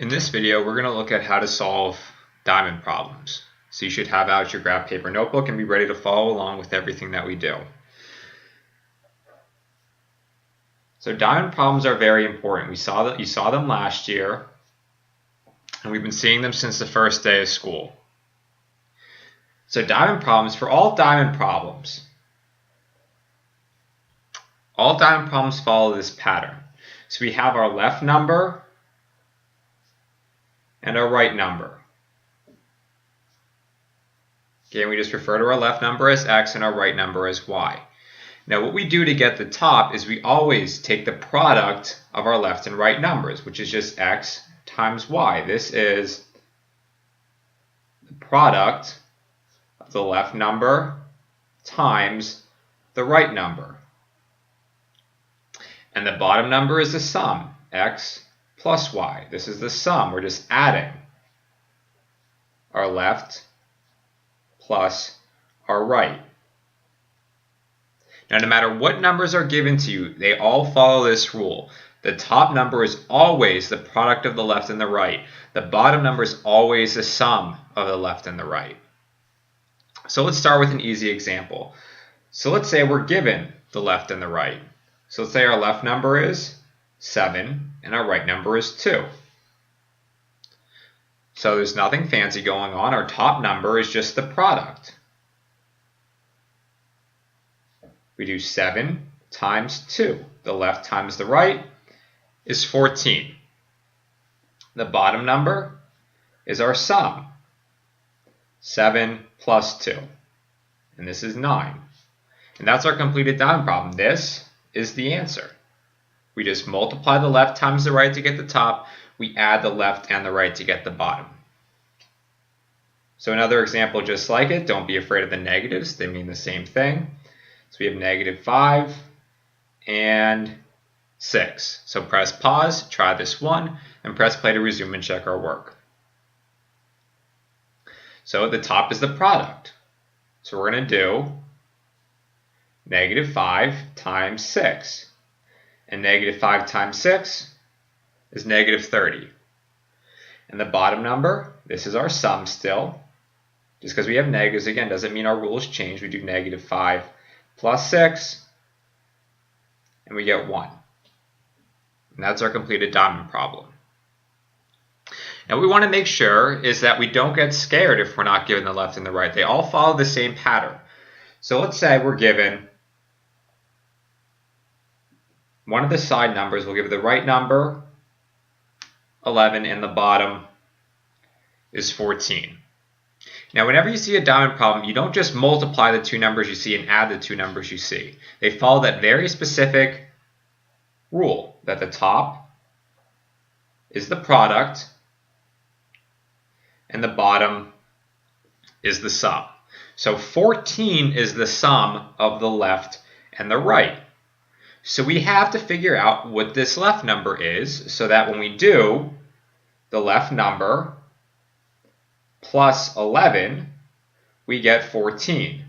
In this video, we're going to look at how to solve diamond problems. So you should have out your graph paper notebook and be ready to follow along with everything that we do. So diamond problems are very important. You saw them last year, and we've been seeing them since the first day of school. So diamond problems, for all diamond problems follow this pattern. So we have our left number and our right number. Okay, and we just refer to our left number as x and our right number as y. Now what we do to get the top is we always take the product of our left and right numbers, which is just x times y. This is the product of the left number times the right number. And the bottom number is the sum, x plus y. This is the sum. We're just adding our left plus our right. Now, no matter what numbers are given to you, they all follow this rule. The top number is always the product of the left and the right. The bottom number is always the sum of the left and the right. So let's start with an easy example. So let's say we're given the left and the right. So let's say our left number is 7 and our right number is 2. So there's nothing fancy going on. Our top number is just the product. We do 7 times 2. The left times the right is 14. The bottom number is our sum, 7 plus 2. And this is 9. And that's our completed diamond problem. This is the answer. We just multiply the left times the right to get the top. We add the left and the right to get the bottom. So another example just like it. Don't be afraid of the negatives. They mean the same thing. So we have -5 and 6. So press pause, try this one, and press play to resume and check our work. So the top is the product. So we're going to do -5 times 6. And -5 times 6 is -30. And the bottom number, this is our sum still. Just because we have negatives, again, doesn't mean our rules change. We do -5 plus 6, and we get 1. And that's our completed diamond problem. Now what we want to make sure is that we don't get scared if we're not given the left and the right. They all follow the same pattern. So let's say we're given one of the side numbers. We'll give the right number 11 and the bottom is 14. Now whenever you see a diamond problem, you don't just multiply the two numbers you see and add the two numbers you see. They follow that very specific rule that the top is the product and the bottom is the sum. So 14 is the sum of the left and the right. So we have to figure out what this left number is so that when we do the left number plus 11, we get 14.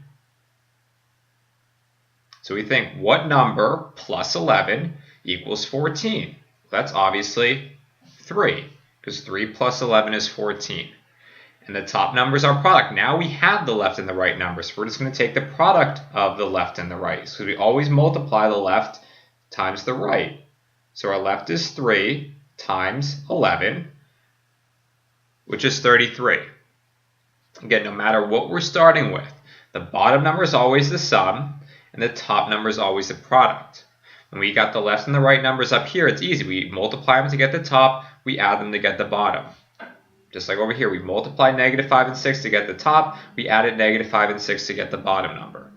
So we think, what number plus 11 equals 14? That's obviously 3, because 3 plus 11 is 14. And the top number is our product. Now we have the left and the right numbers. So we're just going to take the product of the left and the right. So we always multiply the left times the right. So our left is 3 times 11, which is 33. Again, no matter what we're starting with, the bottom number is always the sum, and the top number is always the product. When we got the left and the right numbers up here, it's easy. We multiply them to get the top, we add them to get the bottom. Just like over here, we multiply -5 and 6 to get the top, we added -5 and 6 to get the bottom number.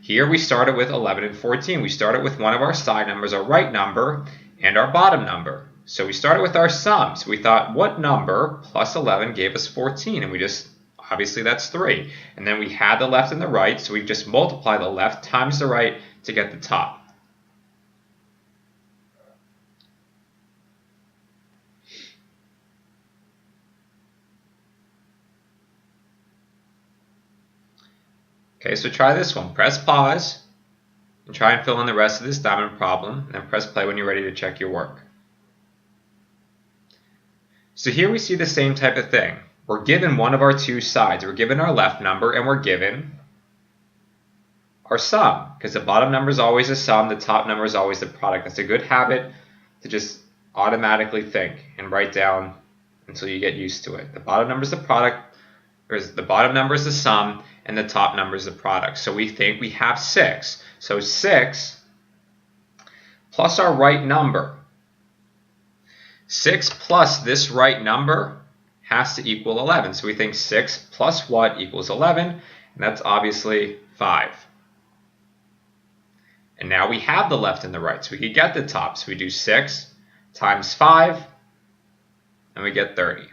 Here we started with 11 and 14. We started with one of our side numbers, our right number, and our bottom number. So we started with our sums. We thought, what number plus 11 gave us 14? And we just, obviously that's 3. And then we had the left and the right, so we just multiply the left times the right to get the top. Okay, so try this one. Press pause and try and fill in the rest of this diamond problem, and then press play when you're ready to check your work. So here we see the same type of thing. We're given one of our two sides. We're given our left number and we're given our sum, because the bottom number is always the sum, the top number is always the product. That's a good habit to just automatically think and write down until you get used to it. The bottom number is the product, or the bottom number is the sum, and the top number is the product. So we think we have 6. So 6 plus our right number. 6 plus this right number has to equal 11. So we think 6 plus what equals 11, and that's obviously 5. And now we have the left and the right, so we could get the top. So we do 6 times 5, and we get 30.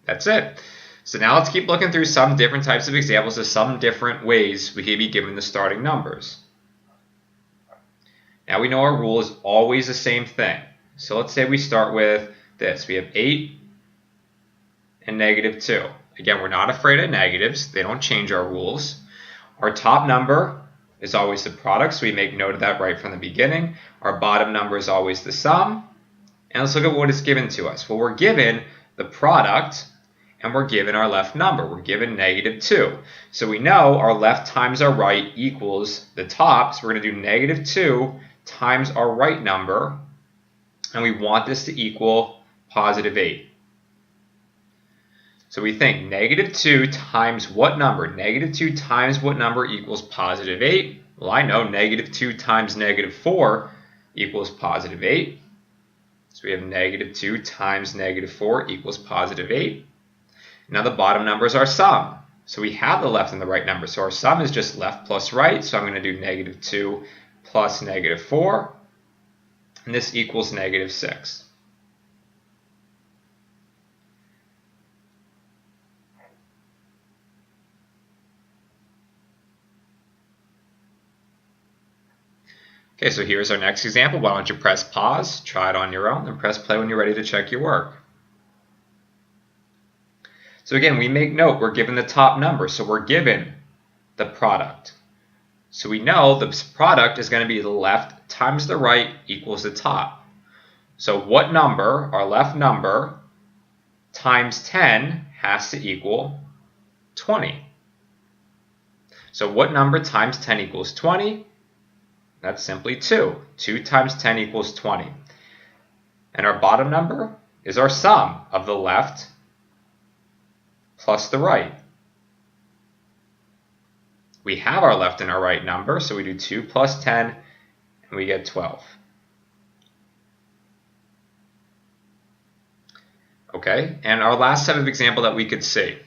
That's it. So now let's keep looking through some different types of examples of some different ways we could be given the starting numbers. Now we know our rule is always the same thing. So let's say we start with this. We have 8 and -2. Again, we're not afraid of negatives. They don't change our rules. Our top number is always the product, so we make note of that right from the beginning. Our bottom number is always the sum. And let's look at what is given to us. Well, we're given the product, and we're given our left number. We're given -2. So we know our left times our right equals the top, so we're going to do -2 times our right number, and we want this to equal +8. So we think -2 times what number? -2 times what number equals +8? Well, I know -2 times -4 equals +8. So we have -2 times -4 equals +8. Now the bottom number is our sum. So we have the left and the right number. So our sum is just left plus right. So I'm going to do -2 plus -4. And this equals -6. Okay, so here's our next example. Why don't you press pause, try it on your own, and press play when you're ready to check your work. So again, we make note, we're given the top number, so we're given the product. So we know the product is going to be the left times the right equals the top. So what number, our left number, times 10 has to equal 20. So what number times 10 equals 20? That's simply 2. 2 times 10 equals 20. And our bottom number is our sum of the left plus the right. We have our left and our right number, so we do 2 plus 10, and we get 12. Okay, and our last set of example that we could see.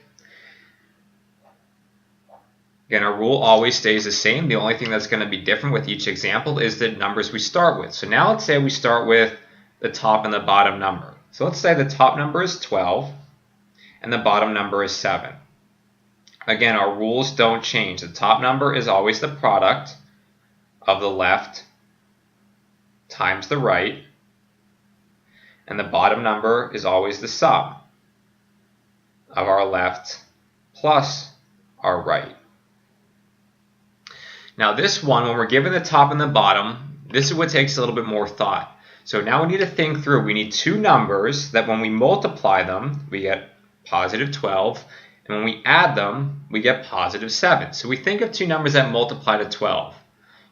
Again, our rule always stays the same. The only thing that's going to be different with each example is the numbers we start with. So now let's say we start with the top and the bottom number. So let's say the top number is 12 and the bottom number is 7. Again, our rules don't change. The top number is always the product of the left times the right, and the bottom number is always the sum of our left plus our right. Now this one, when we're given the top and the bottom, this is what takes a little bit more thought. So now we need to think through. We need two numbers that when we multiply them, we get +12, and when we add them, we get +7. So we think of two numbers that multiply to 12.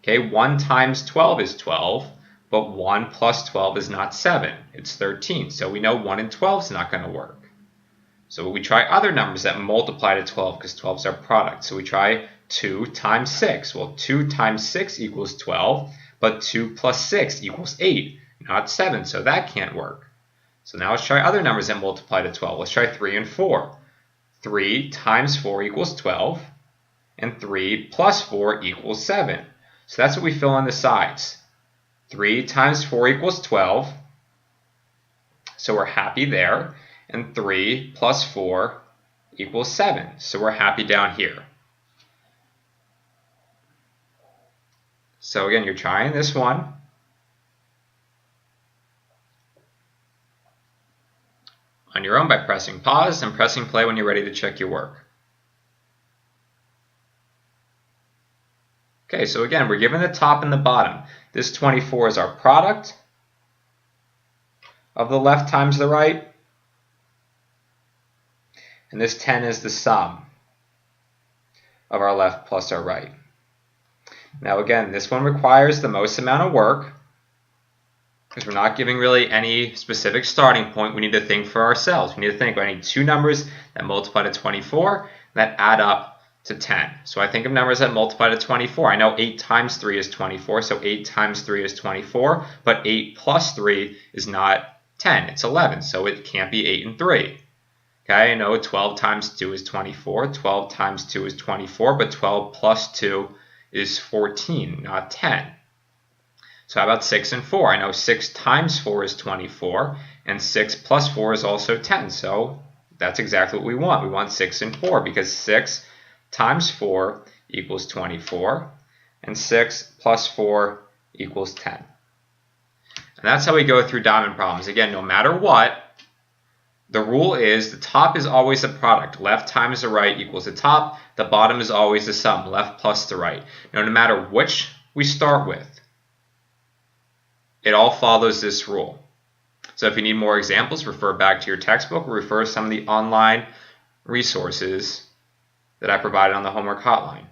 Okay, 1 times 12 is 12, but 1 plus 12 is not 7. It's 13. So we know 1 and 12 is not going to work. So we try other numbers that multiply to 12 because 12 is our product. So we try 2 times 6. Well, 2 times 6 equals 12, but 2 plus 6 equals 8, not 7, so that can't work. So now let's try other numbers that multiply to 12. Let's try 3 and 4. 3 times 4 equals 12, and 3 plus 4 equals 7. So that's what we fill on the sides. 3 times 4 equals 12, so we're happy there, and 3 plus 4 equals 7, so we're happy down here. So again, you're trying this one. On your own by pressing pause and pressing play when you're ready to check your work. Okay, so again, we're given the top and the bottom. This 24 is our product. of the left times the right. And this 10 is the sum of our left plus our right. Now again, this one requires the most amount of work because we're not giving really any specific starting point. We need to think for ourselves. We need to think, I need two numbers that multiply to 24 that add up to 10. So I think of numbers that multiply to 24. I know 8 times 3 is 24, so 8 times 3 is 24, but 8 plus 3 is not 10, it's 11, so it can't be 8 and 3. Okay, I know 12 times 2 is 24, 12 times 2 is 24, but 12 plus 2 is 14, not 10. So how about 6 and 4? I know 6 times 4 is 24, and 6 plus 4 is also 10. So that's exactly what we want. We want 6 and 4 because 6 times 4 equals 24, and 6 plus 4 equals 10. And that's how we go through diamond problems. Again, no matter what, the rule is the top is always the product. Left times the right equals the top. The bottom is always the sum, left plus the right. Now, no matter which we start with, it all follows this rule. So if you need more examples, refer back to your textbook or refer to some of the online resources that I provided on the homework hotline.